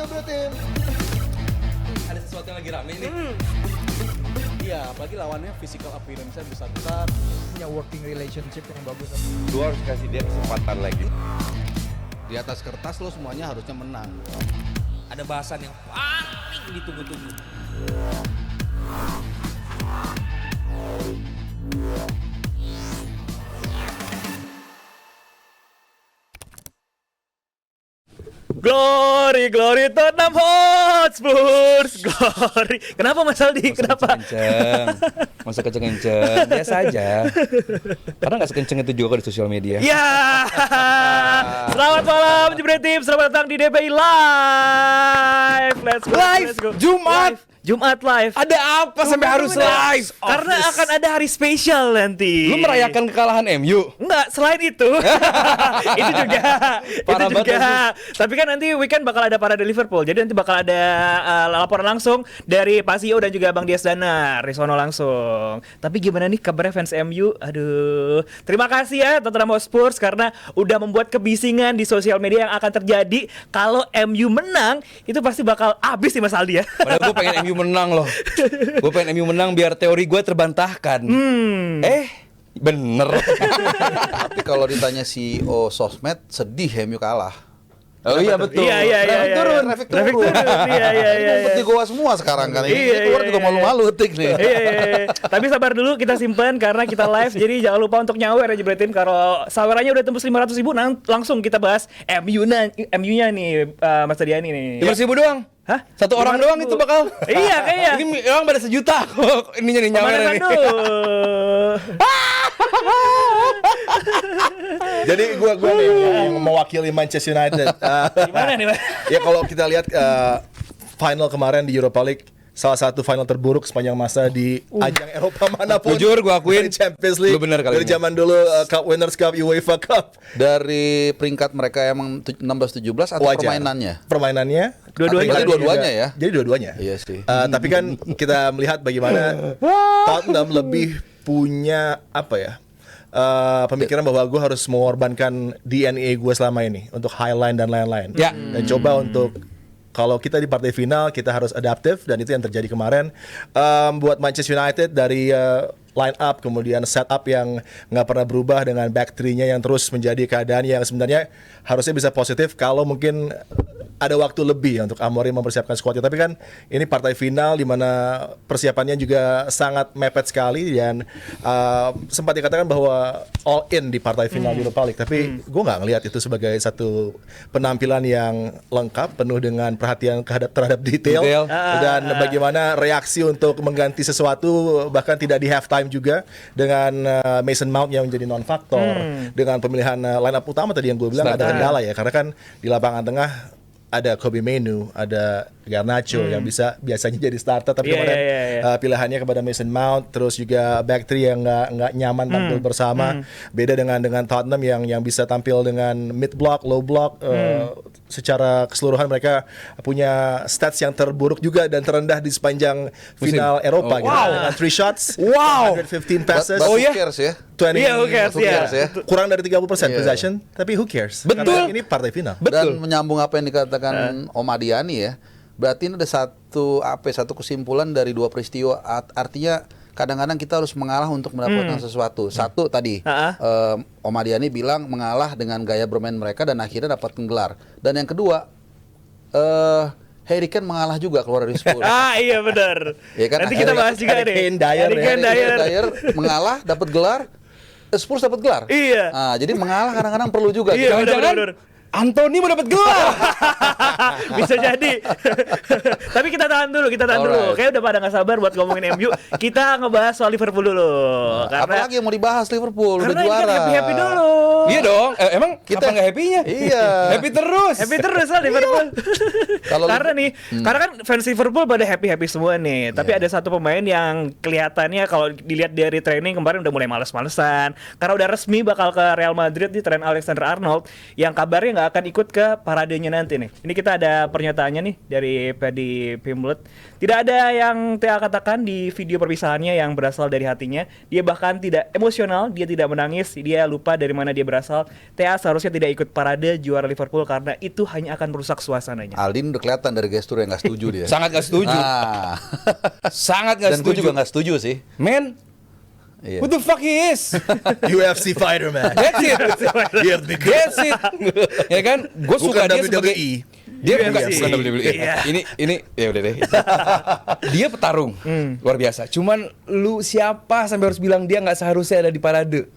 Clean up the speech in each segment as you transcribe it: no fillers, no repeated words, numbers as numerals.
Jebretin. Ada sesuatu yang lagi rame nih. Iya, apalagi lawannya physical appearance-nya besar-besar. Punya working relationship yang bagus. Lu harus kasih dia kesempatan lagi. Di atas kertas lo semuanya harusnya menang. Ada bahasan yang paling ditunggu-tunggu. Glory, glory Tottenham Hotspur, glory. Kenapa Mas Aldi? Kenapa? Masa kenceng-kenceng, biasa aja. Karena nggak sekenceng itu juga di sosial media. Ya, selamat malam Jebret Tim, selamat datang di DBI Live. Let's go. Live, let's go. Jumat. Jumat live. Ada apa sampai harus live? Karena akan ada hari spesial nanti. Lu merayakan kekalahan MU? Enggak, selain itu. Itu juga. Parah itu juga. banget. Tapi kan nanti weekend bakal ada parade Liverpool. Jadi nanti bakal ada laporan langsung dari Pasio dan juga Bang Dias Danar, Risono langsung. Tapi gimana nih kabarnya fans MU? Aduh. Terima kasih ya Tottenham Hotspur karena udah membuat kebisingan di sosial media yang akan terjadi kalau MU menang, itu pasti bakal habis nih Mas Aldi ya. Padahal gue pengen MU menang loh. Gue pengen MU menang biar teori gue terbantahkan. Bener. Tapi kalau ditanya CEO sosmed, sedih MU kalah. Oh iya betul. Iya. Traffic turun. Iya. Seperti gua semua sekarang kan. Ini Iya, keluar iya, juga malu-malu tik nih. Iya. Tapi sabar dulu, kita simpen karena kita live. Jadi jangan lupa untuk nyawer ya Jebretin. Kalau sawerannya udah tembus 500.000, langsung kita bahas MU-nya nih, Mas Tadiani nih. 5.000 doang. Hah? Satu orang doang itu bakal. Iya kayaknya. Ini orang pada sejuta kok ininya nih nyawer Pemanasan ini. dulu. Jadi gue nih yang mewakili Manchester United. Gimana nih, Mas? Ya kalau kita lihat final kemarin di Europa League, salah satu final terburuk sepanjang masa di ajang Eropa manapun. Jujur gue akuin, dari Champions League. lu bener kali dari ini. zaman dulu Cup Winners' Cup, UEFA Cup. Dari peringkat mereka emang 16-17 atau Wajar. permainannya? Dua-duanya. Berarti dua-duanya ya? Jadi dua-duanya. Iya sih. Tapi kan kita melihat bagaimana Tottenham lebih punya apa ya? Pemikiran bahwa gue harus mengorbankan DNA gue selama ini untuk highline dan lain-lain. Ya. Dan coba untuk kalau kita di partai final kita harus adaptif dan itu yang terjadi kemarin. Buat Manchester United dari line up kemudian setup yang nggak pernah berubah dengan back three-nya yang terus menjadi keadaan yang sebenarnya harusnya bisa positif kalau mungkin ada waktu lebih untuk Amorim mempersiapkan skuadnya. Tapi kan ini partai final di mana persiapannya juga sangat mepet sekali dan sempat dikatakan bahwa all in di partai final Europa League. Tapi gue nggak ngelihat itu sebagai satu penampilan yang lengkap penuh dengan perhatian terhadap detail. Dan bagaimana reaksi untuk mengganti sesuatu bahkan tidak di halftime juga dengan Mason Mount yang menjadi non faktor dengan pemilihan line up utama tadi yang gue bilang ada kendala ya karena kan di lapangan tengah ada Kobe Mainoo, ada Garnacho yang biasanya jadi starter tapi kemarin pilihannya kepada Mason Mount, terus juga back three yang nggak nyaman tampil bersama. Beda dengan Tottenham yang bisa tampil dengan mid block, low block. Secara keseluruhan mereka punya stats yang terburuk juga dan terendah di sepanjang final Eropa gitu. Dengan 3 shots, 115 passes. Who cares ya? 20, Iya, who cares, ya? kurang dari 30% possession, tapi who cares? Betul. Karena ini partai final. Dan menyambung apa yang dikatakan Om Adiani ya, berarti ini ada satu kesimpulan dari dua peristiwa. Artinya kadang-kadang kita harus mengalah untuk mendapatkan sesuatu. Satu tadi Om Adiani bilang mengalah dengan gaya bermain mereka dan akhirnya dapat gelar. Dan yang kedua Harry Kane mengalah juga keluar dari Spurs. Iya benar. Ya kan, Nanti kita bahas juga Harry nih. Kane Dyer Harry ya. Kane Dyer. Dyer mengalah dapat gelar, Spurs dapat gelar. Iya. Nah, jadi mengalah kadang-kadang perlu juga. Iya, gitu. benar. Anthony mau dapat gelar. Bisa jadi. Tapi kita tahan dulu. Alright. Kayak udah pada nggak sabar buat ngomongin MU. Kita ngebahas soal Liverpool dulu. Apalagi yang mau dibahas Liverpool udah karena ini juara. kan happy dulu. Iya dong. Emang Kita- apa nggak happy-nya? Iya. Happy terus. Happy terus lah Liverpool. Karena kan fans Liverpool pada happy semua nih. Tapi ada satu pemain yang kelihatannya kalau dilihat dari training kemarin udah mulai males-malesan. Karena udah resmi bakal ke Real Madrid di Trent Alexander-Arnold yang kabarnya nggak akan ikut ke paradenya nanti nih. Ini kita ada pernyataannya nih dari Paddy Pimblett. Tidak ada yang Tia katakan di video perpisahannya yang berasal dari hatinya. Dia bahkan tidak emosional, dia tidak menangis, dia lupa dari mana dia berasal. Tia seharusnya tidak ikut parade juara Liverpool karena itu hanya akan merusak suasananya. Aldin udah kelihatan dari gestur yang nggak setuju dia. Sangat gak setuju. Nah. Sangat gak Dan gue setuju. juga nggak setuju sih. Man, Iya. who the fuck he is? UFC fighter man. That's it. You have to be good. That's it. Ya kan? Gue suka Bukan dia sebagai WWE. dia bukan UFC. WWE. Iya. Ini ya udah deh. Dia petarung luar biasa. Cuman lu siapa sampai harus bilang dia nggak seharusnya ada di parade?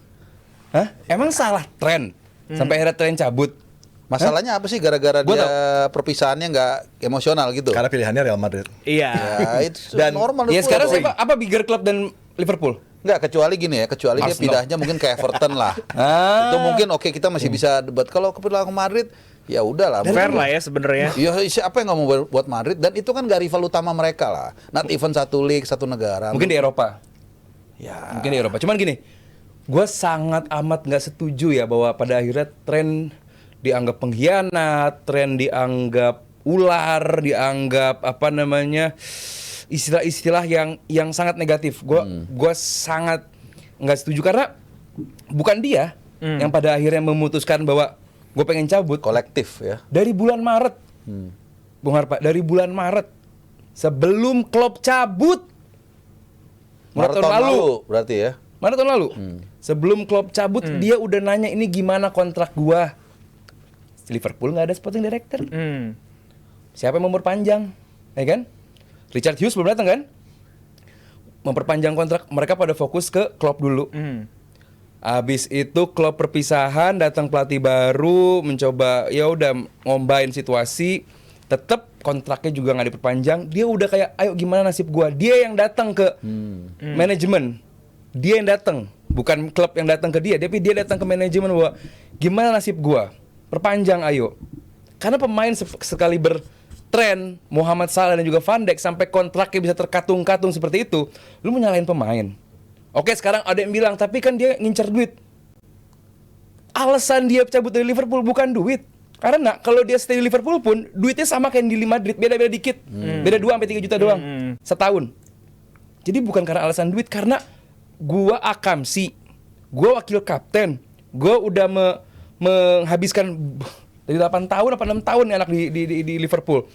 Hah? Emang salah tren sampai akhirnya tren cabut? Masalahnya apa sih gara-gara Gua dia perpisahannya nggak emosional gitu? Karena pilihannya Real Madrid. Iya. Ya, itu Dan- normal. Ya itu. sekarang siapa? Apa bigger club dan Liverpool? Nggak, kecuali gini ya, kecuali dia Arsenal. pindahnya mungkin ke Everton lah. Ah. Itu mungkin oke, kita masih bisa debat. Kalau ke Madrid, ya udahlah. Fair lah ya sebenarnya. Ya siapa yang nggak mau buat Madrid, dan itu kan gak rival utama mereka lah. Not even satu league, satu negara. Mungkin di Eropa. Ya. Mungkin di Eropa. Cuman gini, gue sangat amat nggak setuju ya bahwa pada akhirnya tren dianggap pengkhianat, tren dianggap ular, dianggap apa namanya istilah-istilah yang sangat negatif. Gue sangat nggak setuju karena bukan dia yang pada akhirnya memutuskan bahwa gue pengen cabut. Kolektif ya. Dari bulan Maret, Bung Harpa, dari bulan Maret sebelum Klopp cabut, Maret tahun lalu. berarti ya. Maret tahun lalu. Sebelum Klopp cabut, dia udah nanya ini gimana kontrak gua. Liverpool nggak ada sporting director. Siapa yang mau memperpanjang? Ya kan? Richard Hughes belum datang kan? Memperpanjang kontrak, mereka pada fokus ke Klopp dulu. Abis itu Klopp perpisahan, datang pelatih baru, mencoba ya udah ngombain situasi. Tetap kontraknya juga nggak diperpanjang. Dia udah kayak, ayo gimana nasib gua? Dia yang datang ke manajemen. Dia yang datang, bukan klub yang datang ke dia, tapi dia datang ke manajemen bahwa gimana nasib gua? Perpanjang ayo. Karena pemain sekali bertren Mohamed Salah dan juga Van Dijk sampai kontraknya bisa terkatung-katung seperti itu, lu mau nyalahin pemain. Oke, sekarang ada yang bilang, tapi kan dia ngincer duit. Alasan dia cabut dari Liverpool bukan duit. Karena kalau dia stay di Liverpool pun duitnya sama kayak di Madrid, beda-beda dikit. Beda 2 sampai 3 juta doang setahun. Jadi bukan karena alasan duit, karena gua akamsi, gua wakil kapten, gua udah menghabiskan dari 8 tahun apa 6 tahun nih anak di Liverpool.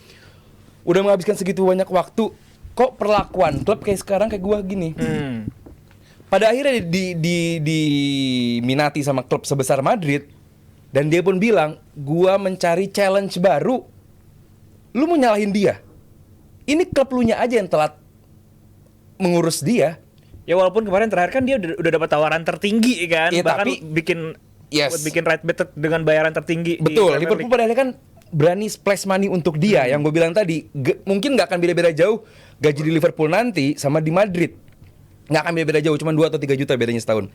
Udah menghabiskan segitu banyak waktu, kok perlakuan klub kayak sekarang kayak gua gini. Pada akhirnya diminati sama klub sebesar Madrid, dan dia pun bilang, gua mencari challenge baru. Lu mau nyalahin dia? Ini klub lu nya aja yang telat mengurus dia. Ya walaupun kemarin terakhir kan dia udah dapat tawaran tertinggi kan, Iya, bahkan tapi- bikin right bet dengan bayaran tertinggi. di Betul, Premier Liverpool League. pada akhirnya kan berani splash money untuk dia. Yang gue bilang tadi, mungkin nggak akan beda-beda jauh gaji di Liverpool nanti sama di Madrid. Nggak akan beda-beda jauh, cuma 2 atau 3 juta bedanya setahun.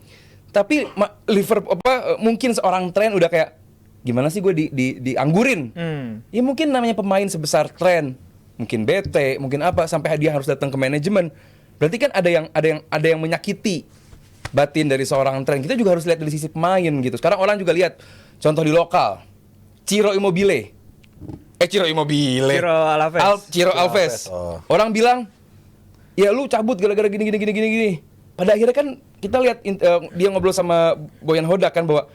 Tapi Liverpool mungkin seorang tren udah kayak, gimana sih gue dianggurin? Ya mungkin namanya pemain sebesar tren, mungkin bete, mungkin apa, sampai dia harus datang ke manajemen. Berarti kan ada yang menyakiti batin dari seorang tren. Kita juga harus lihat dari sisi pemain gitu. Sekarang orang juga lihat contoh di lokal, Ciro Immobile. Ciro Alves. Ciro Alves. Oh. Orang bilang, ya lu cabut gara-gara gini. Pada akhirnya kan kita lihat dia ngobrol sama Boyan Hodak kan bahwa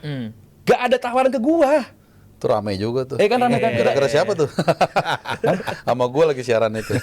gak ada tawaran ke gua. Itu ramai juga tuh. Kan rame kan? Gara-gara siapa tuh? Sama gue lagi siaran itu.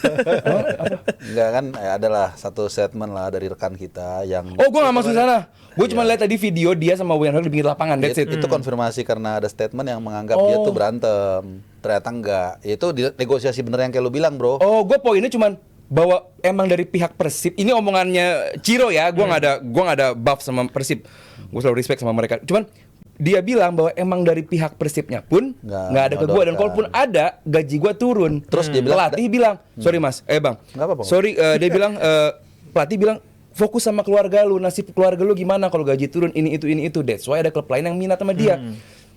Enggak kan, adalah satu statement lah dari rekan kita yang. Oh, gua gak masuk sana. Gue cuma lihat tadi video dia sama Boyan Hodak di pinggir lapangan. That's it. Itu konfirmasi karena ada statement yang menganggap dia tuh berantem. Ternyata enggak. Itu negosiasi bener yang kayak lu bilang, bro. Oh, gue poinnya cuman bahwa emang dari pihak Persib, ini omongannya Ciro ya, gua nggak ada buff sama Persib, gue selalu respect sama mereka. Cuman dia bilang bahwa emang dari pihak Persibnya pun nggak ada ke gue, dan kalaupun ada gaji gue turun. Terus dia bilang, pelatih bilang, sorry mas, bang, Nggak apa-apa. sorry, dia bilang, pelatih bilang fokus sama keluarga lu, nasib keluarga lu gimana kalau gaji turun, ini itu. That's why ada klub lain yang minat sama dia.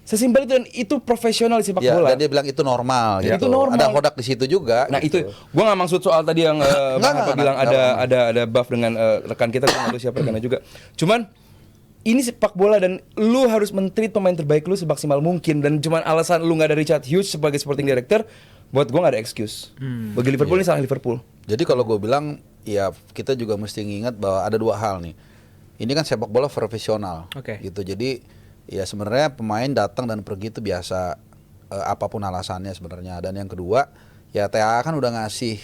Sesimpel itu, dan itu profesional di sepak Ya, bola. dan dia bilang itu normal Ya, gitu. itu normal. Ada Hodak di situ juga. Nah gitu. itu, gue nggak maksud soal tadi yang Bang Harpa bilang nggak. ada buff dengan rekan kita, gue nggak tahu siapa rekannya juga. Cuman ini sepak bola dan lu harus men-treat pemain terbaik lu semaksimal mungkin, dan cuman alasan lu nggak ada Richard Hughes sebagai sporting director, buat gua nggak ada excuse. Bagi Liverpool ini salah Liverpool. Jadi kalau gue bilang ya kita juga mesti ngingat bahwa ada dua hal nih. Ini kan sepak bola profesional, Oke. gitu. Jadi ya sebenarnya pemain datang dan pergi itu biasa, apapun alasannya sebenarnya. Dan yang kedua, ya TAA kan udah ngasih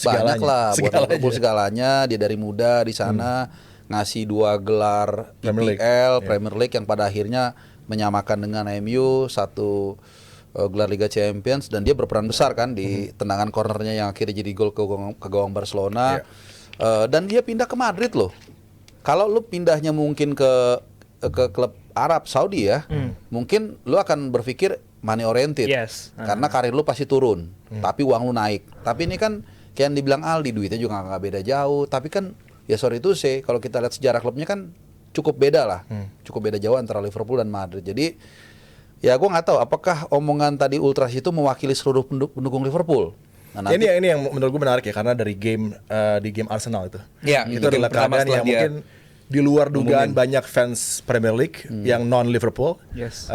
banyak lah buat Liverpool segalanya. Dia dari muda di sana ngasih 2 gelar Premier League. EPL, Premier League yang pada akhirnya menyamakan dengan MU, 1 gelar Liga Champions, dan dia berperan besar kan di tendangan cornernya yang akhirnya jadi gol ke gawang Barcelona. Dan dia pindah ke Madrid loh. Kalau lu pindahnya mungkin ke klub Arab Saudi ya, mungkin lu akan berpikir money oriented. Yes. Karena karir lu pasti turun, tapi uang lu naik. Tapi ini kan kayak yang dibilang Aldi, duitnya juga nggak beda jauh. Tapi kan ya sorry itu sih, kalau kita lihat sejarah klubnya kan cukup beda lah, cukup beda jauh antara Liverpool dan Madrid. Jadi ya gue nggak tahu apakah omongan tadi Ultras itu mewakili seluruh pendukung Liverpool. Nah, nanti, Ini yang menurut gue menarik ya, karena dari game di game Arsenal itu. Ya, itu game adalah pertama keadaan setelah yang dia mungkin di luar dugaan banyak fans Premier League yang non Liverpool. Yes.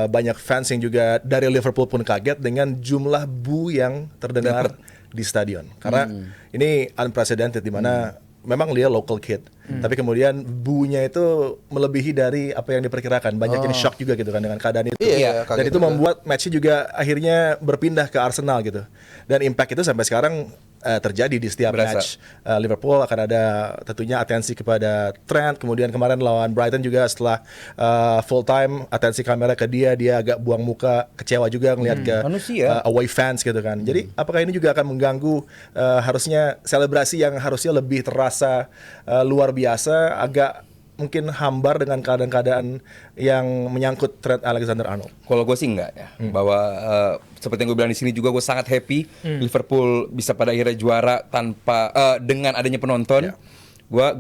Banyak fans yang juga dari Liverpool pun kaget dengan jumlah bu yang terdengar di stadion. Karena ini unprecedented di mana memang dia local kid, tapi kemudian bunya itu melebihi dari apa yang diperkirakan. Banyak yang shock juga gitu kan dengan keadaan itu. Iya, Dan kaget itu juga. membuat matchnya juga akhirnya berpindah ke Arsenal gitu. Dan impact itu sampai sekarang terjadi di setiap Berasa. match. Liverpool akan ada tentunya atensi kepada Trent. Kemudian kemarin lawan Brighton juga setelah full time atensi kamera ke dia agak buang muka, kecewa juga ngelihat ke Manusia. away fans gitu kan. Jadi apakah ini juga akan mengganggu harusnya selebrasi yang harusnya lebih terasa luar biasa, agak mungkin hambar dengan keadaan-keadaan yang menyangkut Trent Alexander-Arnold. Kalau gue sih enggak ya, bahwa seperti yang gue bilang di sini juga, gue sangat happy Liverpool bisa pada akhirnya juara tanpa dengan adanya penonton. Gua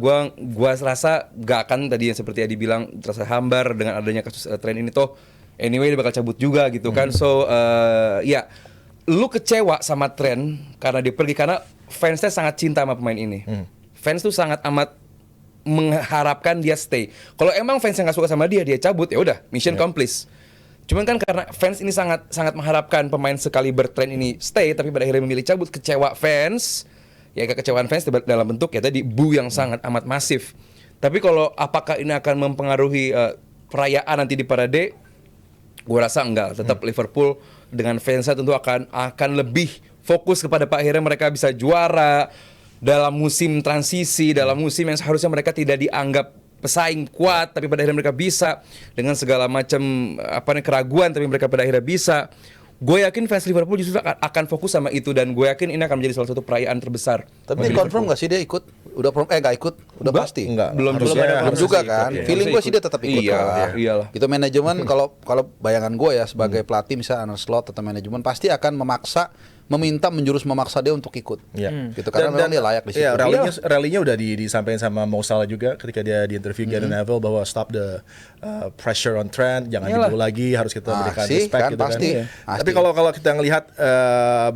rasa gak akan tadi yang seperti Adi bilang terasa hambar dengan adanya kasus Trent ini, toh anyway dia bakal cabut juga gitu kan. So ya lu kecewa sama Trent karena dia pergi, karena fansnya sangat cinta sama pemain ini. Fans tuh sangat amat mengharapkan dia stay. Kalau emang fans yang nggak suka sama dia cabut, ya udah mission accomplished. Cuman kan karena fans ini sangat mengharapkan pemain sekaliber Trent ini stay, tapi pada akhirnya memilih cabut, kecewa fans. Ya kekecewaan fans dalam bentuk ya tadi bu yang sangat amat masif. Tapi kalau apakah ini akan mempengaruhi perayaan nanti di parade? Gue rasa enggak. Tetap Liverpool dengan fansnya tentu akan lebih fokus kepada akhirnya mereka bisa juara dalam musim transisi, dalam musim yang seharusnya mereka tidak dianggap pesaing kuat, tapi pada akhirnya mereka bisa dengan segala macam keraguan, tapi mereka pada akhirnya bisa. Gue yakin fans Liverpool justru akan fokus sama itu, dan gue yakin ini akan menjadi salah satu perayaan terbesar. tapi confirm nggak sih dia ikut? Udah nggak ikut? Udah Enggak, pasti? enggak. Belum Harusnya- juga, Belum juga ikut, kan? ya. Feeling gue sih dia tetap ikut. Iya, lah. iyalah. Itu manajemen kalau bayangan gue ya sebagai pelatih misalnya Arne Slot atau manajemen pasti akan meminta menjurus memaksa dia untuk ikut. Iya. Gitu karena memang dia layak di situ. Iya, rallynya udah disampaikan sama Mo Salah juga ketika dia di interview Gary Neville bahwa stop the pressure on Trent, jangan dibunuh lagi, harus kita berikan sih, respect kan, gitu pasti. kan. Pasti. Tapi kalau kita ngelihat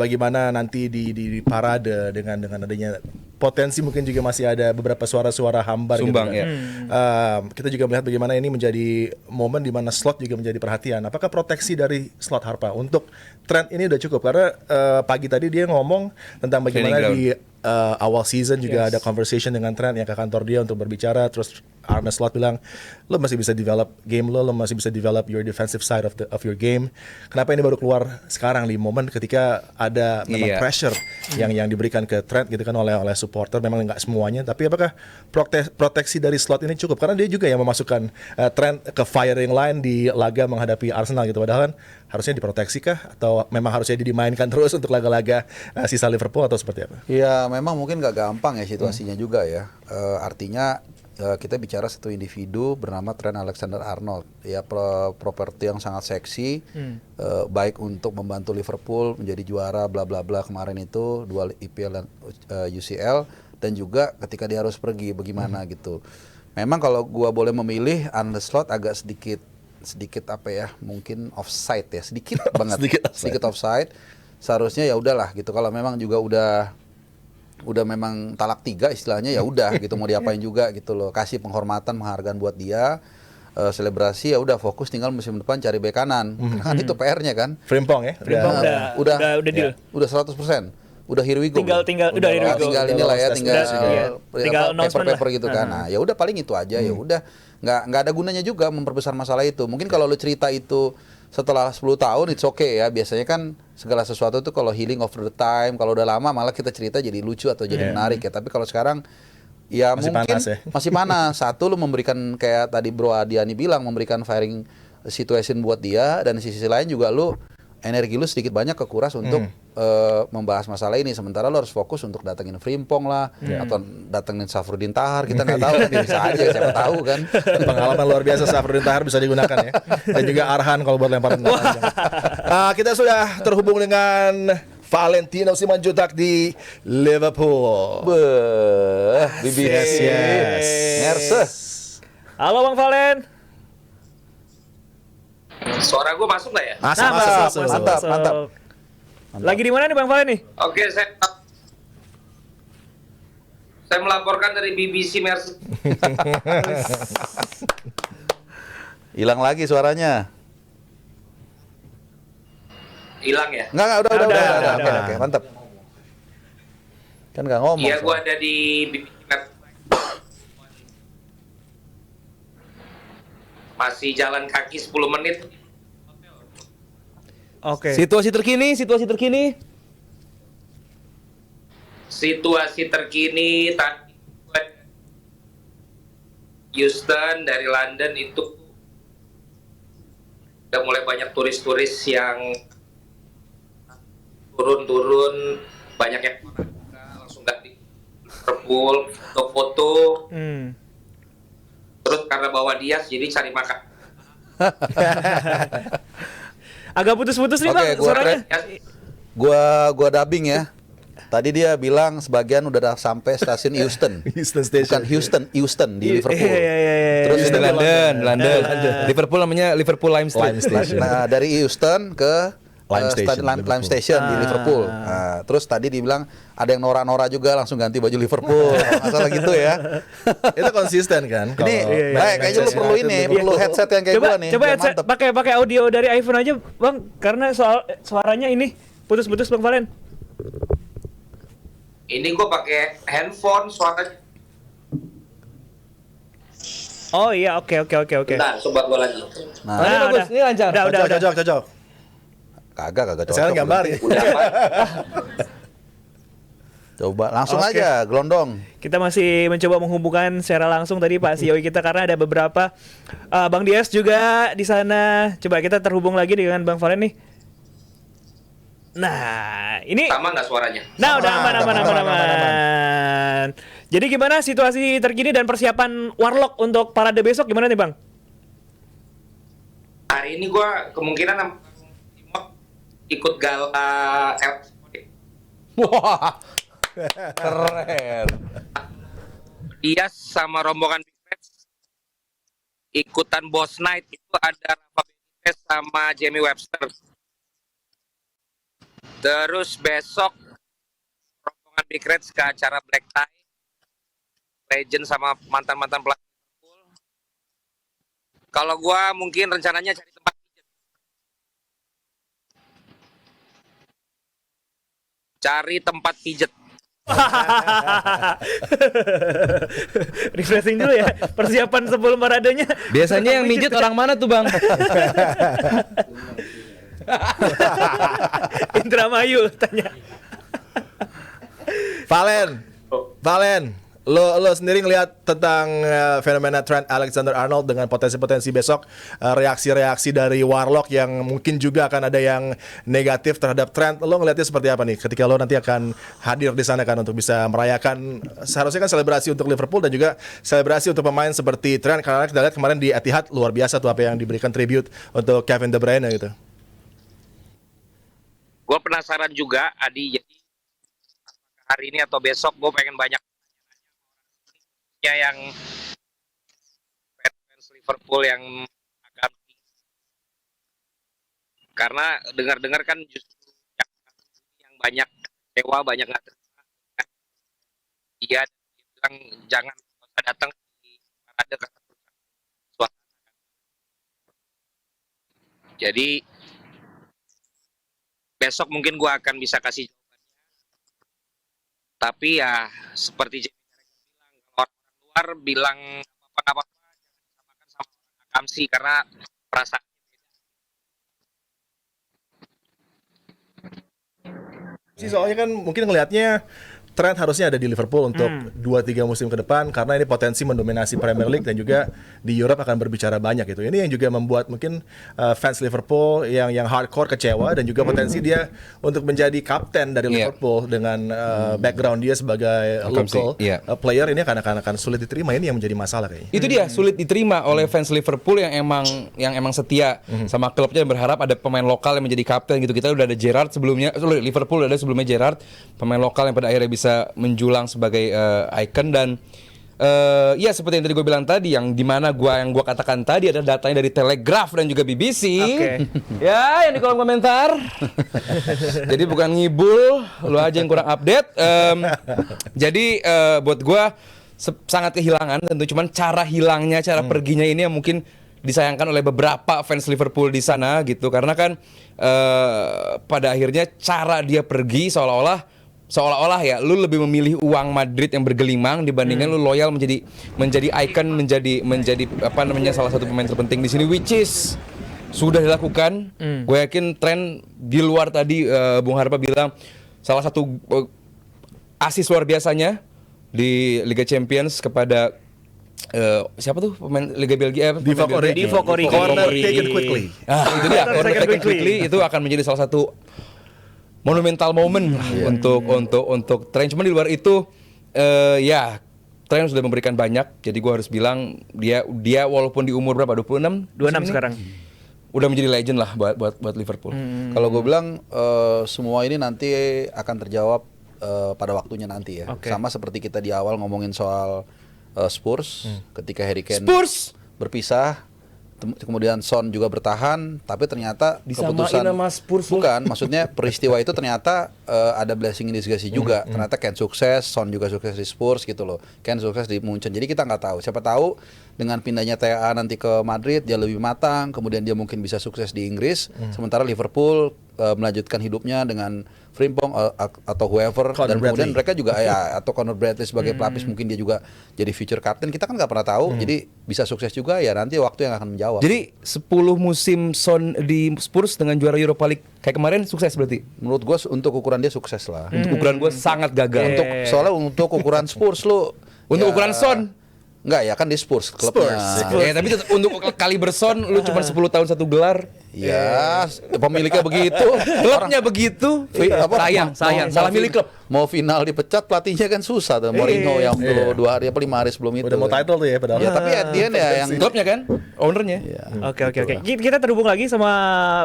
bagaimana nanti di parade dengan adanya potensi mungkin juga masih ada beberapa suara-suara hambar Sumbang, gitu ya. kan. Kita juga melihat bagaimana ini menjadi momen di mana Slot juga menjadi perhatian. Apakah proteksi dari Slot Harpa untuk Trent ini udah cukup? Karena pagi tadi dia ngomong tentang bagaimana Training di awal season juga ada conversation dengan Trent yang ke kantor dia untuk berbicara. Terus Arne Slot bilang, lo masih bisa develop game lo masih bisa develop your defensive side of your game. Kenapa ini baru keluar sekarang di momen ketika ada memang pressure yang diberikan ke Trent gitu kan oleh supporter, memang nggak semuanya, tapi apakah proteksi dari Slot ini cukup? Karena dia juga yang memasukkan Trent ke firing line di laga menghadapi Arsenal gitu, padahal kan harusnya diproteksi kah, atau memang harusnya dimainkan terus untuk laga-laga sisa Liverpool, atau seperti apa? Ya memang mungkin nggak gampang ya situasinya juga ya. Artinya kita bicara satu individu bernama Trent Alexander-Arnold, ya properti yang sangat seksi, baik untuk membantu Liverpool menjadi juara bla bla bla kemarin itu 2 IPL dan UCL, dan juga ketika dia harus pergi bagaimana gitu. Memang kalau gua boleh memilih, Arne Slot agak sedikit apa ya, mungkin offside ya, sedikit banget, sedikit offside. Seharusnya ya udahlah gitu, kalau memang juga udah memang talak 3 istilahnya, ya udah gitu, mau diapain juga gitu loh, kasih penghormatan penghargaan buat dia. selebrasi, ya udah fokus tinggal musim depan cari bek kanan. Kan itu PR-nya kan. Frimpong ya. Frimpong udah deal. Udah 100%. Udah here we go. Tinggal udah here we go. Tinggal inilah ya, tinggal tinggal announcement paper gitu kan. Nah, ya udah paling itu aja, ya udah nggak ada gunanya juga memperbesar masalah itu. Mungkin kalau lu cerita itu setelah 10 tahun it's okay ya. Biasanya kan segala sesuatu itu kalau healing over the time, kalau udah lama malah kita cerita jadi lucu atau jadi menarik ya. Tapi kalau sekarang ya Masih mungkin panas ya. masih panas. Satu lu memberikan kayak tadi Bro Adiani bilang, memberikan firing situation buat dia, dan di sisi lain juga lu energi lu sedikit banyak kekuras untuk membahas masalah ini. Sementara lu harus fokus untuk datengin Frimpong lah, atau datengin Safrudin Tahar, kita nggak tahu kan, bisa aja, siapa tahu kan. Pengalaman luar biasa Safrudin Tahar bisa digunakan ya. Dan juga Arhan kalau buat lemparan panjang. Kita sudah terhubung dengan Valentino Simanjuntak di Liverpool. BBC. Ngerse. Halo Bang Valen. Suara gue masuk nggak ya? Masuk. Mantap. Lagi di mana nih Bang Valen nih? Oke, saya melaporkan dari BBC Mercy. Hilang lagi suaranya. Hilang ya? Enggak, udah. Udah. Oke, mantap. Kan nggak ngomong. Iya, gue ada di BBC Mercy. Masih jalan kaki 10 menit. Oke. Situasi terkini. Situasi terkini tadi Houston dari London itu udah mulai banyak turis-turis yang turun, banyak yang langsung ganti Liverpool, foto-foto. Terus karena bawa Diaz jadi cari makan. Agak putus-putus nih Oke, Bang suaranya. Gua dubbing ya. Tadi dia bilang sebagian udah sampai stasiun Houston. Houston Station. Bukan Houston di Liverpool. Iya. Terus Di ini London. Liverpool namanya Liverpool Lime Street. nah, dari Houston ke Lime Lime Station, Lime Station di Liverpool. Nah, terus tadi dibilang ada yang Nora juga langsung ganti baju Liverpool. Masalah gitu ya. Itu konsisten kan? Ini kayaknya lu perlu perlu headset yang kayak gua nih. Coba biar headset, mantep. pakai audio dari iPhone aja Bang, karena suaranya ini putus-putus Bang Valen. Ini gue pakai handphone, suaranya. Oh iya, oke. Bentar, coba gue lagi. Nah, Ini bagus, ini lancar. Udah. Cocok. kagak cocok. Sekarang gambarin. Coba langsung Oke. aja gelondong. Kita masih mencoba menghubungkan secara langsung tadi Pak CEO kita karena ada beberapa Bang Dias juga di sana. Coba kita terhubung lagi dengan Bang Valen nih. Nah, ini Sama nggak suaranya? Nah, udah aman. Jadi gimana situasi terkini dan persiapan Warlock untuk parade besok gimana nih, Bang? Hari ini gue kemungkinan ikut gala Wah. Keren. Diaz sama rombongan Big Reds ikutan Boss Night. Itu ada Rafa Benitez sama Jamie Webster. Terus besok rombongan Big Reds ke acara Black Tie, Legend sama mantan-mantan pelatih Liverpool. Kalau gua mungkin rencananya cari tempat pijet. Cari tempat pijet. Refreshing dulu ya. Persiapan sebelum paradenya. Biasanya yang mijet orang mana tuh Bang? Indramayu tanya. Valen, lo sendiri ngelihat tentang fenomena Trent Alexander-Arnold dengan potensi-potensi besok, reaksi-reaksi dari Warlock yang mungkin juga akan ada yang negatif terhadap Trent. Lo ngelihatnya seperti apa nih ketika lo nanti akan hadir di sana kan untuk bisa merayakan, seharusnya kan selebrasi untuk Liverpool dan juga selebrasi untuk pemain seperti Trent, karena kita lihat kemarin di Etihad luar biasa tuh apa yang diberikan tribute untuk Kevin De Bruyne gitu. Gue penasaran juga, Adi, jadi hari ini atau besok gue pengen banyak yang fans Liverpool yang agak, karena dengar-dengar kan justru yang banyak kecewa, banyak nggak terima. Dia bilang jangan datang di parade karena suasana. Jadi besok mungkin gue akan bisa kasih jawabannya. Tapi ya seperti bilang, orang luar bilang apa-apa jangan disamakan sama orang Akamsi karena perasaan. Soalnya kan mungkin ngelihatnya tren harusnya ada di Liverpool untuk 2-3 musim ke depan karena ini potensi mendominasi Premier League dan juga di Europe akan berbicara banyak gitu. Ini yang juga membuat mungkin fans Liverpool yang hardcore kecewa dan juga potensi dia untuk menjadi kapten dari Liverpool dengan background dia sebagai local player ini akan sulit diterima. Ini yang menjadi masalah kayaknya. Itu dia sulit diterima oleh fans Liverpool yang emang setia sama klubnya dan berharap ada pemain lokal yang menjadi kapten gitu. Kita udah ada Gerrard sebelumnya, Liverpool udah ada sebelumnya Gerrard, pemain lokal yang pada akhirnya bisa menjulang sebagai icon dan ya seperti yang tadi gue bilang tadi yang gua katakan tadi ada datanya dari Telegraph dan juga BBC. Ya, yang di kolom komentar. Jadi bukan ngibul, lu aja yang kurang update. Jadi buat gua sangat kehilangan tentu, cuman cara hilangnya, cara perginya ini yang mungkin disayangkan oleh beberapa fans Liverpool di sana gitu karena kan pada akhirnya cara dia pergi seolah-olah ya lu lebih memilih uang Madrid yang bergelimang dibandingkan lu loyal menjadi icon, menjadi apa namanya salah satu pemain terpenting di sini, which is sudah dilakukan. Gue yakin tren di luar tadi Bung Harpa bilang salah satu asis luar biasanya di Liga Champions kepada siapa tuh pemain Liga Belgia? Divock Origi. Corner taken quickly. Itu dia, corner taken quickly itu akan menjadi salah satu monumental moment lah untuk tren. Cuma di luar itu ya tren sudah memberikan banyak. Jadi gue harus bilang dia walaupun di umur berapa 26 sekarang udah menjadi legend lah buat Liverpool. Kalau gue bilang semua ini nanti akan terjawab pada waktunya nanti ya. Sama seperti kita di awal ngomongin soal Spurs ketika Harry Kane berpisah. Kemudian Son juga bertahan, tapi ternyata keputusan bukan, maksudnya peristiwa itu ternyata ada blessing in disguise juga. Ternyata Kane sukses, Son juga sukses di Spurs gitu loh. Kane sukses di Munchen. Jadi kita nggak tahu. Siapa tahu dengan pindahnya TA nanti ke Madrid dia lebih matang, kemudian dia mungkin bisa sukses di Inggris. Sementara Liverpool melanjutkan hidupnya dengan Frimpong atau whoever Conor dan kemudian Bradley. mereka juga ya atau Conor Bradley sebagai pelapis mungkin dia juga jadi future captain. Kita kan nggak pernah tahu. Jadi bisa sukses juga ya nanti waktu yang akan menjawab. Jadi 10 musim Son di Spurs dengan juara Europa League kayak kemarin sukses berarti? Menurut gue untuk ukuran dia sukses lah. Untuk ukuran gue sangat gagal. Soalnya untuk ukuran Spurs lu Untuk ya, ukuran Son? Enggak ya kan di Spurs klubnya. Tapi tetap untuk kaliber Son lu cuma 10 tahun 1 gelar. Ya, pemiliknya begitu, Klubnya begitu. Sayang, salah milih klub. Mau final dipecat pelatihnya kan susah tuh. Mourinho yang 2 hari apa 5 hari sebelum itu. Udah mau title tuh ya padahal. Ya, tapi at the end ya yang Klubnya kan, ownernya. ya. Oke. Kita terhubung lagi sama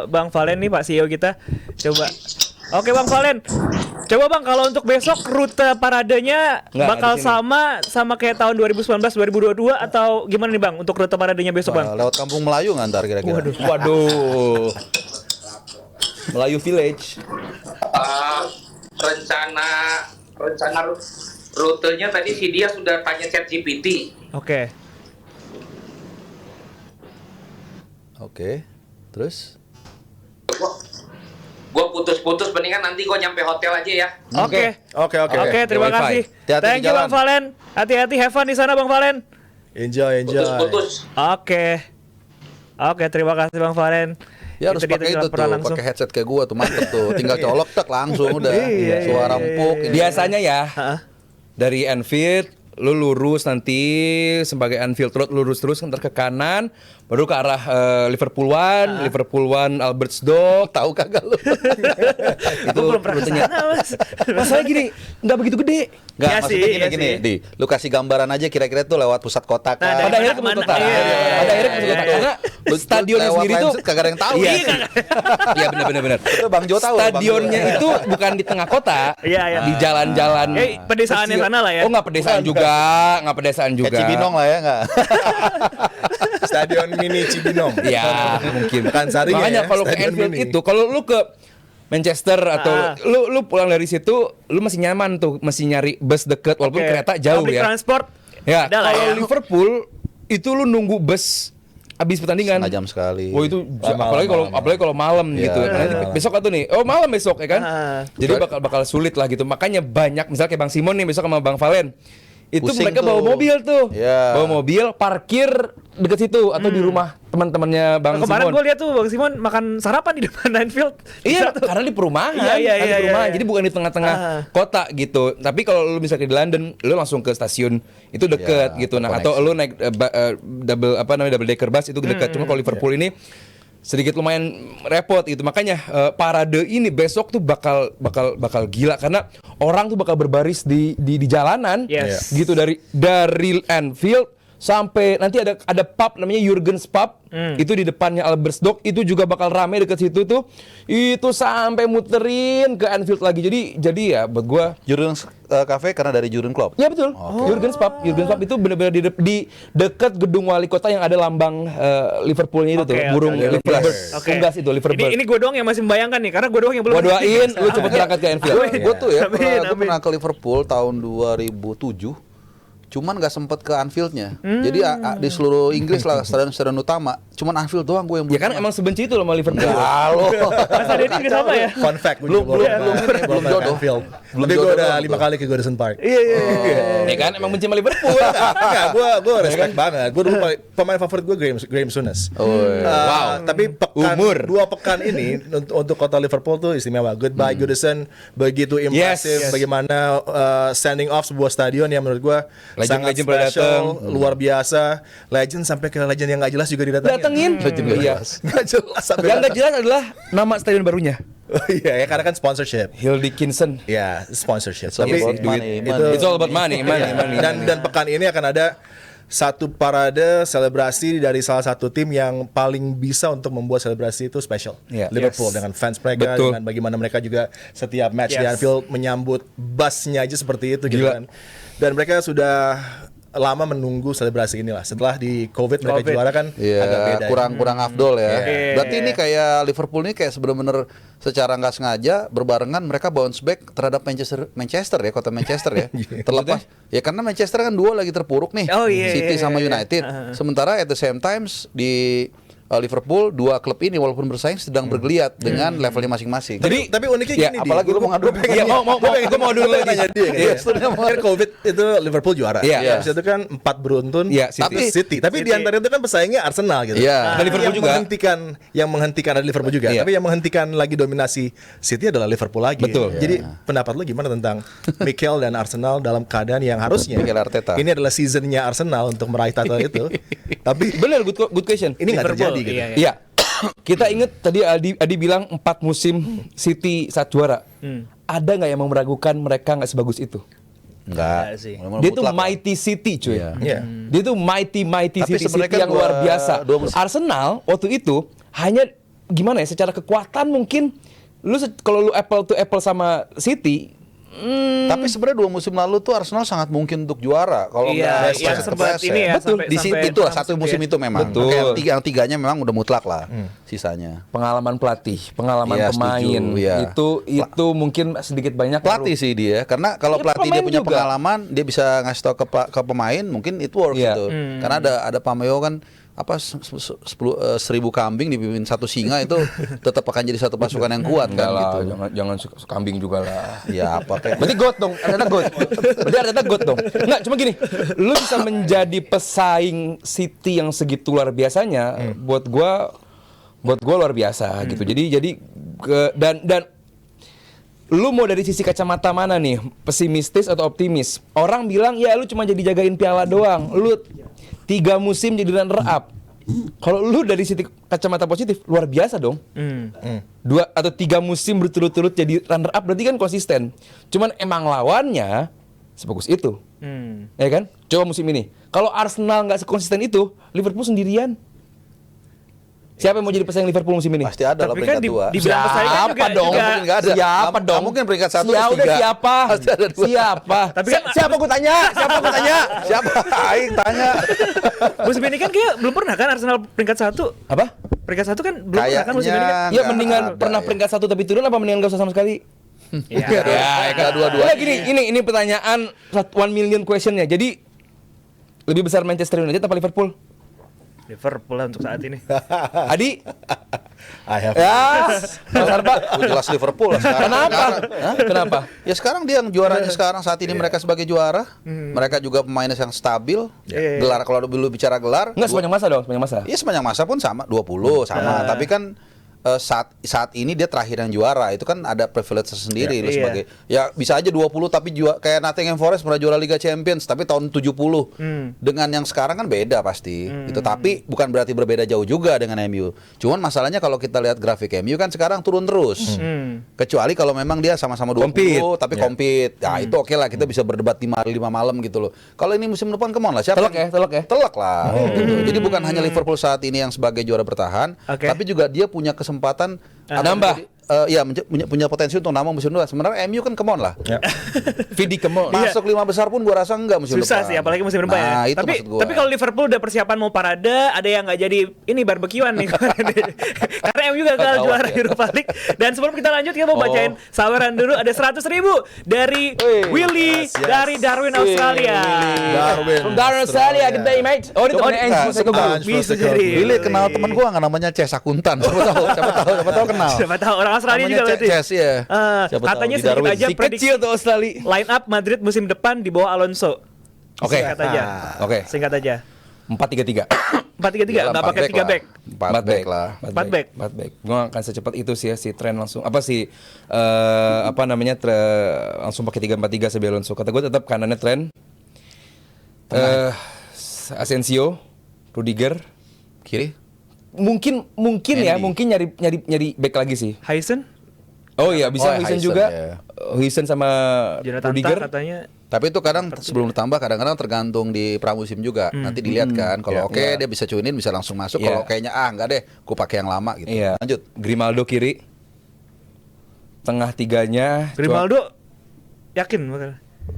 Bang Valen nih, Pak CEO kita. Coba. Oke Bang Valen. Coba Bang, kalau untuk besok rute paradenya Nggak, bakal di sini. sama kayak tahun 2019 2022 atau gimana nih Bang untuk rute paradenya besok Bang? Lewat Kampung Melayu ngantar kira-kira. Waduh. Melayu Village. Rencana rutenya tadi si dia sudah tanya ChatGPT. Oke. Oke. Terus Gue putus-putus, mendingan nanti gue nyampe hotel aja ya. Oke, terima Wifi. kasih. Hati-hati Thank di you jalan. Bang Valen. Hati-hati, have fun di sana Bang Valen. Enjoy. Putus-putus. Oke, terima kasih Bang Valen. ya harus pakai itu tuh, pakai headset kayak gua tuh mantep tuh. Tinggal colok tak langsung udah. Suara empuk. ini. Biasanya ya dari Anfield lu lurus nanti sebagai Anfield Road lurus terus ntar ke kanan baru ke arah Liverpool One Albertsdorf. Tahu kagak lu? Itu belum pernah rutenya. kesana, Mas. Masalahnya gini, nggak begitu gede. Enggak, Ya maksudnya sih, gini, ya Di, lu kasih gambaran aja kira-kira tuh lewat pusat kota kan. Nah, Pada akhirnya ke kemana? kota. Iya. Pada akhirnya ke kota karena stadionnya lewat sendiri tuh Lancet kagak ada yang tahu. Iya, ya. Iya benar. Itu Bang Jo tahu. Bang Jo. Stadionnya itu bukan di tengah kota, Iya. di jalan-jalan. Pedesaannya kecil. sana lah ya. Oh nggak pedesaan juga, nggak pedesaan juga. Kayak Cibinong lah ya enggak? Stadion mini Cibinong. Ya mungkin. Bukan Saringa Makanya ya, kalau ke stadion Anfield mini. itu, kalau lu ke Manchester atau lu pulang dari situ, lu masih nyaman tuh, masih nyari bus deket walaupun kereta jauh Public ya. transport. Ya, ada lah kalau ya. Liverpool itu lu nunggu bus abis pertandingan. Setengah jam sekali. Oh itu Malam, apalagi kalau malam Iya. gitu. Nanti besok atau nih? Oh malam besok ya kan? Jadi Betul. bakal sulit lah gitu. Makanya banyak misalnya kayak Bang Simon nih besok sama Bang Valen. Itu Pusing mereka tuh. bawa mobil tuh. Iya. Bawa mobil, parkir deket situ atau di rumah teman-temannya Bang Kemarin Simon. gue lihat tuh Bang Simon makan sarapan di depan Anfield. Iya, Bisa tuh. karena di perumahan, Iya, kan di iya, perumahan. iya. Jadi bukan di tengah-tengah kota gitu. Tapi kalau lu misalnya di London, lu langsung ke stasiun itu deket Iya, gitu. Nah, atau lu naik double decker bus itu dekat. Cuma kalau Liverpool ini sedikit lumayan repot gitu. Makanya parade ini besok tuh bakal gila karena orang tuh bakal berbaris di jalanan Yes. gitu dari Anfield sampai nanti ada pub namanya Jurgen's Pub. Itu di depannya Albertsdok itu juga bakal rame deket situ tuh. Itu sampai muterin ke Anfield lagi. Jadi ya buat gua Jurgen's Cafe karena dari Jurgen Klopp. ya betul. Jurgen's Pub itu benar-benar di dekat gedung wali kota yang ada lambang Liverpoolnya itu tuh, Oke, burung oke, oke. Liverbird. Oke. Unggas itu Liverbird. Ini gue doang yang masih membayangkan nih, karena gue doang yang belum. Gua doain lu cepet berangkat ke Anfield. Gue tuh ya, Amin, gue amin. pernah ke Liverpool tahun 2007. Cuman gak sempet ke Anfieldnya. Jadi di seluruh Inggris lah stadion-stadion utama. Cuman Anfield doang gue yang belum. Ya kan emang sebenci itu loh sama Liverpool. Halo. Masa Denny juga sama ya? Fun fact, gue Belum- juga belum- belum- belum jodoh. Anfield. Belum Tapi gue jodoh udah doang 5 tuh. kali ke Goodison Park. Iya. Ya kan emang benci sama Liverpool. Enggak, gue respect banget. Gue dulu pemain favorit gue Graham Souness. Wow. Tapi Umur. 2 pekan ini untuk kota Liverpool tuh istimewa. Goodbye Goodison, begitu impresif. Yes. Bagaimana standing off sebuah stadion yang menurut gue sangat Legend pada special, datang. luar biasa. Legend sampai ke legend yang gak jelas juga didatengin. Datengin. Iya. Gak jelas sampai Yang gak jelas adalah nama stadion barunya. Oh iya ya, karena kan sponsorship. Hill Dickinson. Ya, sponsorship. It's all about money, money. It's all about money. Dan pekan ini akan ada satu parade selebrasi dari salah satu tim yang paling bisa untuk membuat selebrasi itu special. Iya. Liverpool Yes. dengan fans mereka, Betul. dengan bagaimana mereka juga setiap match di Yes. Anfield menyambut busnya aja seperti itu gitu Gila. kan. Dan mereka sudah lama menunggu selebrasi inilah. Setelah di COVID mereka COVID. juara kan agak beda. Iya, kurang afdol ya. Iya. Berarti ini kayak Liverpool ini kayak bener-bener secara nggak sengaja berbarengan mereka bounce back terhadap Manchester ya, kota Manchester ya. Terlepas ya karena Manchester kan dua lagi terpuruk nih, Oh, iya, City iya, sama iya. United. Sementara at the same times di Liverpool dua klub ini walaupun bersaing sedang bergeliat dengan levelnya masing-masing. Tapi uniknya Ya, gini, apalagi lu mau ngadu Iya, gue mau dulu lagi. nanya dia Iya. kan COVID itu Liverpool juara. Iya. Habis itu kan 4 beruntun. Iya, Tapi City. Tapi di antara itu kan pesaingnya Arsenal gitu. Iya. Dan Liverpool yang juga. menghentikan ada Liverpool juga. Iya. Tapi yang menghentikan lagi dominasi City adalah Liverpool lagi. Betul. Jadi pendapat lu gimana tentang Mikel dan Arsenal dalam keadaan yang harusnya Mikel Arteta. ini adalah seasonnya Arsenal untuk meraih title itu. Tapi Bener, good question. ini nggak Liverpool, terjadi gitu. iya, iya. Iya. Kita inget tadi Adi bilang 4 musim City saat juara. Ada nggak yang mau meragukan mereka nggak sebagus itu? Enggak sih. Dia tuh mighty City cuy. Iya. Iya. Dia tuh mighty Tapi City sebenarnya kan yang luar dua biasa. musim- Arsenal waktu itu hanya gimana ya secara kekuatan mungkin kalau lu apple to apple sama City Tapi sebenarnya 2 musim lalu tuh Arsenal sangat mungkin untuk juara kalau Iya, nggak yang sempat ini ya, Betul. sampai- Di sampai itu lah pertama satu musim musim ya. itu memang. Betul. Kayak yang tiganya memang udah mutlak lah sisanya. pengalaman pelatih, pengalaman Iya, pemain setuju, iya. itu mungkin sedikit banyak Pelatih sih dia, karena kalau Ya, pelatih dia pemain punya juga. pengalaman, dia bisa ngasih tahu ke pemain, mungkin it works Iya. gitu. Karena ada Pameo kan 1000 kambing dipimpin satu singa itu tetap akan jadi satu pasukan yang kuat Enggak kan lah, gitu. jangan kambing juga lah. Ya apa kayak Berarti got dong, Arteta got. Berarti Arteta got dong. Enggak, cuma gini, lu bisa menjadi pesaing City yang segitu luar biasanya, buat gua luar biasa gitu. Jadi dan lu mau dari sisi kacamata mana nih? Pesimistis atau optimis? Orang bilang ya lu cuma jadi jagain piala doang. Lu 3 musim jadi runner up. Kalau lu dari sisi kacamata positif luar biasa dong. 2 atau 3 musim berturut-turut jadi runner up berarti kan konsisten. Cuman emang lawannya sebagus itu. Ya kan? Coba musim ini. Kalau Arsenal nggak sekonsisten itu, Liverpool sendirian. Siapa yang mau jadi pesaing Liverpool musim ini? pasti ada lah Tapi kan peringkat dua. dibilang pesaing kan Siapa dong? juga Mungkin nggak ada. Siapa Nggak dong? mungkin peringkat 1 Ya udah siapa? Pasti ada 2. Siapa? Tapi kan- siapa gue tanya? Siapa gue tanya? Siapa? Aing tanya. musim ini kan kayak belum pernah kan Arsenal peringkat 1. Apa? Peringkat 1 kan belum pernah kan musim ini kan. Kayaknya Ya nggak mendingan ada, pernah ya. peringkat 1 tapi turun apa mendingan gak usah sama sekali? Iya. Ya, dua-dua. Nah, gini, ini pertanyaan 1 million questionnya. Jadi lebih besar Manchester United apa Liverpool? Liverpool lah untuk saat ini. Adi, I have ya, Mas Arba. Jelas Liverpool lah sekarang. Kenapa? Hah? Kenapa? Ya sekarang dia yang juaranya sekarang saat ini mereka sebagai juara. Mereka juga pemainnya yang stabil. Gelar kalau dulu bicara gelar, Enggak sepanjang masa dong, sepanjang masa. iya sepanjang masa pun sama 20 sama. Tapi kan saat ini dia terakhir yang juara, itu kan ada privilege sendiri lu sebagai ya bisa aja 20 tapi kayak Nottingham Forest pernah juara Liga Champions tapi tahun 70 dengan yang sekarang kan beda pasti gitu. Tapi bukan berarti berbeda jauh juga dengan MU. Cuman masalahnya kalau kita lihat grafik MU kan sekarang turun terus. Kecuali kalau memang dia sama-sama 20 tapi compete. Ya itu oke lah, kita bisa berdebat 5 hari 5 malam gitu loh. Kalau ini musim depan come on lah, siapa? Telak ya. Telak lah gitu. Jadi bukan hanya Liverpool saat ini yang sebagai juara bertahan, tapi juga dia punya kesempatan nambah. Punya potensi untuk nambah musim depan. Sebenarnya MU kan come on lah. Vidi kemon. Masuk 5 besar pun gua rasa enggak musim Susah depan. sih, apalagi musim depan ya. Itu maksud gua. Tapi kalau Liverpool udah persiapan mau parade, ada yang nggak jadi ini barbekyuan nih. Karena MU gagal juara Europa League. Dan sebelum kita lanjut, kita mau bacain saweran dulu. Ada 100.000 dari Willy dari Darwin, Australia. Darwin. Darwin Australia, good day mate. Oh, ini temennya Ange Postecoglou. Bisa jadi. Willy kenal teman gua nggak namanya Ces Akuntan. Siapa tahu kenal. Siapa tahu orang Australia juga berarti. Ces ya. Siapa Katanya tahu di sedikit Darwin. aja Si prediksi kecil tuh Australia. line up Madrid musim depan di bawah Alonso. Oke. Singkat aja. Oke. Singkat aja. 4-3-3. 4-3-3 enggak pakai 3 back. 4 back lah. 4 back. 4 back. Gua akan secepat itu sih ya, si tren langsung langsung pakai 3-4-3 sebelum Alonso. Kata gue tetap kanannya tren. Asensio, Rudiger. Kiri? Mungkin ya, Andy. mungkin nyari back lagi sih. Heisen, Oh iya, bisa Oh, Huijsen Huijsen, juga. ya. Huijsen sama Jonathan Rudiger. Tah katanya. Tapi itu kadang sebelum ditambah kadang-kadang tergantung di pramusim juga. Nanti dilihat kan kalau oke dia bisa cunin bisa langsung masuk. Iya. Kalau kayaknya enggak deh, ku pakai yang lama gitu. Iya. Lanjut. Grimaldo kiri. Tengah tiganya. Grimaldo yakin bakal.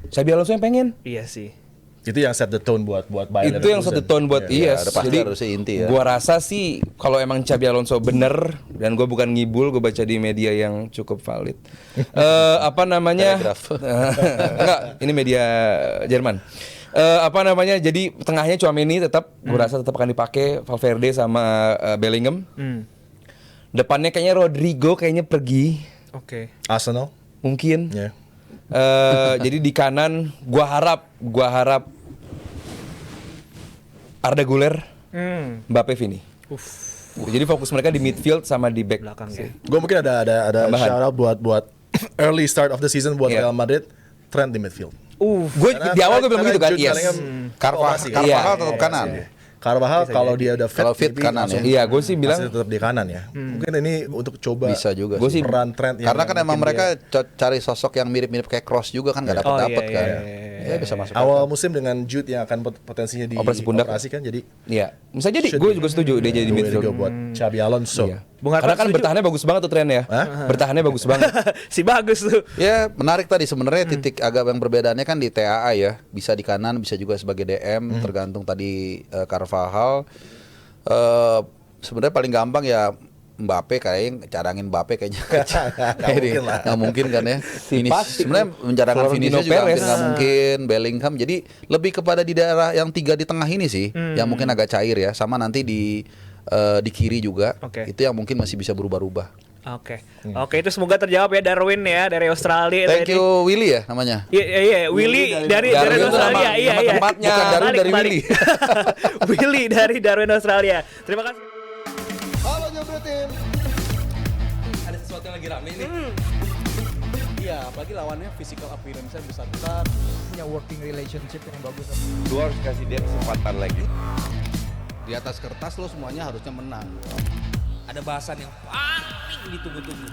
Xabi Alonso yang pengen. Iya sih. Itu yang set the tone buat Bayern Itu yang satu Leverkusen. tahun buat Iya, iya. ada pasti harusnya inti ya. Gua rasa sih kalau emang Xabi Alonso bener dan gua bukan ngibul, gua baca di media yang cukup valid. Apa namanya? Telegraph. Enggak, ini media Jerman. Jadi tengahnya Tchouaméni tetap gua rasa tetap akan dipakai, Valverde sama Bellingham. Depannya kayaknya Rodrigo kayaknya pergi. Oke. Arsenal. Mungkin. Ya. Jadi di kanan gua harap Arda Güler, Mbappe, Vini. Jadi fokus mereka di midfield sama di back Belakang sih. ya. Gue mungkin ada Tambahan. shout out buat early start of the season buat Iya. Real Madrid, Trent di midfield. Gue di awal gue bilang gitu kan, yes. Carvajal Iya. tetap kanan. Carvajal kalau dia udah fit, Kalau fit maybe kanan langsung Iya, gue sih bilang masih tetap di kanan ya. Mungkin ini untuk coba Bisa juga Gua sih. sih peran Trent yang Karena kan emang mungkin mereka dia- cari sosok yang mirip-mirip kayak Kroos juga kan nggak Oh, dapat iya, kan. iya. Ya bisa masuk. awal musim dengan Jude yang akan potensinya di Operasi pundak. kan jadi iya. Bisa jadi, gue juga setuju dia jadi the way to go midfield. buat Xabi Alonso. Iya. Bung Harpan Karena kan setuju? bertahannya bagus banget tuh trennya. Bertahannya bagus banget. Si bagus tuh. Ya menarik tadi sebenarnya titik agak yang perbedaannya kan di TAA ya, bisa di kanan bisa juga sebagai DM tergantung tadi Carvajal. Sebenarnya paling gampang ya Mbappe kayaknya cadangin Mbappe kayaknya mungkin lah. nggak mungkin kan ya. pasti. Sebenarnya mencarangkan Florentino Vinicius juga hampir Perez. nggak mungkin, Bellingham. Jadi lebih kepada di daerah yang 3 di tengah ini sih, yang mungkin agak cair ya. Sama nanti di kiri juga. Oke. Itu yang mungkin masih bisa berubah-ubah. Oke. Oke, itu semoga terjawab ya Darwin ya dari Australia Thank tadi. you Willy ya namanya. Iya, Willy dari Darwin itu Australia. nama- Iya, nama iya. tempatnya. Bukan Darwin dari Balik. Willy. Willy dari Darwin Australia. Terima kasih. Ada sesuatu yang lagi rame nih. Iya, apalagi lawannya physical appearance-nya besar-besar. Punya working relationship yang bagus. Lu harus kasih dia kesempatan lagi. Di atas kertas lo semuanya harusnya menang. Ada bahasan yang paling ditunggu-tunggu.